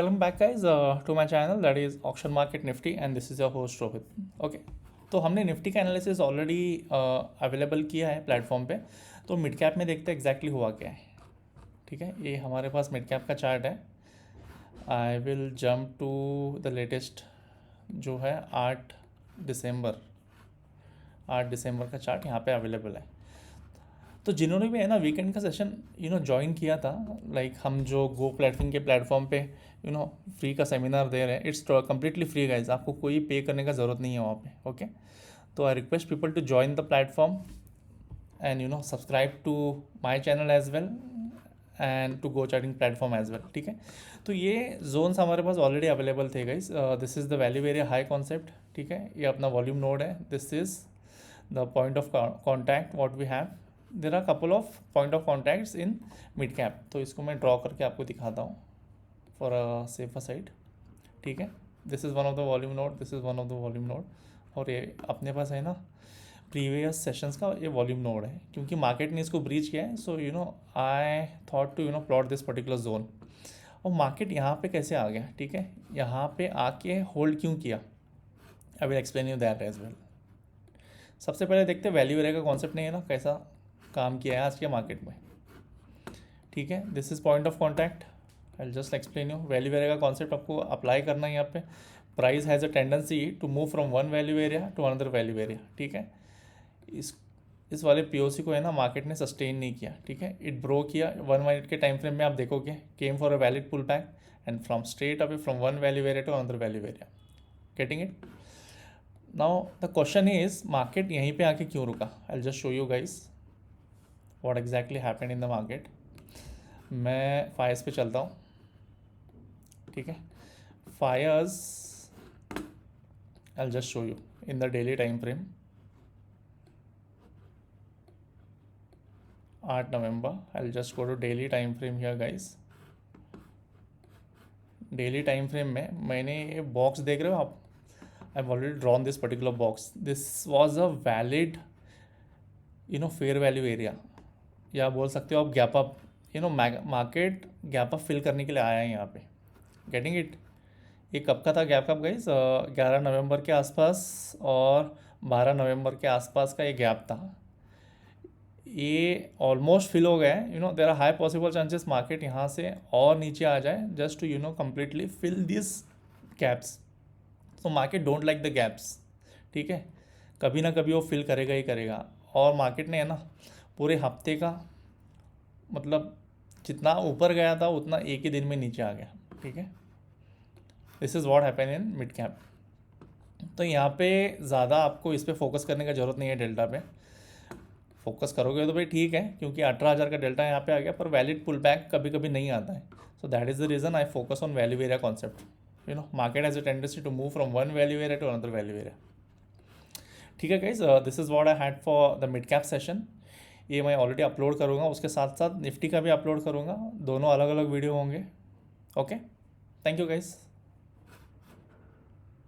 Welcome back guys to my channel that is Auction Market Nifty and this is your host Rohit. Okay, तो हमने Nifty का analysis already available किया है platform पे। तो mid cap में देखते हैं एग्जैक्टली हुआ क्या है। ठीक है, ये हमारे पास मिड कैप का चार्ट है। I will jump to the latest जो है 8 दिसंबर का चार्ट यहाँ पे अवेलेबल है। तो जिन्होंने भी है ना वीकेंड का सेशन ज्वाइन किया था, लाइक हम जो गो प्लेटफॉर्म के प्लेटफॉर्म पे फ्री का सेमिनार दे रहे हैं, इट्स कम्प्लीटली फ्री गाइज, आपको कोई पे करने का ज़रूरत नहीं है वहाँ पे। ओके, तो I request people to join the platform and subscribe to my channel as well and to go charting platform as well. ठीक है, तो ये जोन्स हमारे पास ऑलरेडी अवेलेबल थे guys. This is the value area high concept. ठीक है, ये अपना वॉल्यूम नोड है। This is the point of contact what we have. There are couple of point of contacts in mid cap, तो इसको मैं draw करके आपको दिखाता हूँ फॉर अ सेफर साइड। ठीक है, this is one of the volume node, this is one of the volume node, और ये अपने पास है ना प्रीवियस सेशंस का ये वॉल्यूम नोड है। क्योंकि मार्केट ने इसको ब्रीच किया है, so I thought to plot this particular zone. और मार्केट यहाँ पे कैसे आ गया, ठीक है, यहाँ पे आके होल्ड क्यों किया, I will explain you that as well. सबसे पहले देखते हैं वैल्यू एरिया का कॉन्सेप्ट नहीं है ना कैसा काम किया है आज के मार्केट में। ठीक है, this is point of contact. I just explain you value area का कॉन्सेप्ट आपको अप्लाई करना है यहाँ पे। Price has a tendency to move from one value area to another value area. ठीक है, इस वाले पीओसी को है ना मार्केट ने सस्टेन नहीं किया। ठीक है, इट ब्रो किया 1 मिनट के टाइम फ्रेम में, आप देखोगे came for a valid pull back and from straight away from one value area to another value area. Getting it? Now the question is market यहीं पे आके क्यों रुका। I just show you guys what exactly happened in the market. मैं फायर्स पे चलता हूँ। ठीक है, फायर्स I just show you in the daily time frame. 8 November, I just go to daily time frame here guys. Daily time frame में मैंने ये बॉक्स देख रहे हो आप, I have already drawn this particular box. This was a valid fair value area, या बोल सकते हो आप gap up. Market gap up fill करने के लिए आया है यहाँ पे। Getting it? ये कब का था गैप अप गाइस? 11 नवंबर के आसपास और 12 नवंबर के आसपास का ये गैप था। ये ऑलमोस्ट फिल हो गया है। There are high possible chances market यहाँ से और नीचे आ जाए just to completely fill this gaps. तो market don't like the gaps. ठीक है, कभी ना कभी वो फिल करेगा ही करेगा। और मार्केट ने है ना पूरे हफ्ते का मतलब जितना ऊपर गया था उतना एक ही दिन में नीचे आ गया। ठीक है, this is what happen in mid cap. तो यहाँ पे ज़्यादा आपको इस पर फोकस करने का ज़रूरत नहीं है। डेल्टा पे फोकस करोगे तो भाई ठीक है, क्योंकि 18,000 का डेल्टा यहाँ पे आ गया, पर वैलिड पुल बैक कभी कभी नहीं आता है। So that is the reason I focus on value area concept. Market has a tendency to move from one value area to another value area. ठीक है guys, this is what I had for the mid cap session. ये मैं already upload करूँगा, उसके साथ साथ Nifty का भी अपलोड करूँगा, दोनों अलग अलग वीडियो होंगे। Okay, thank you guys.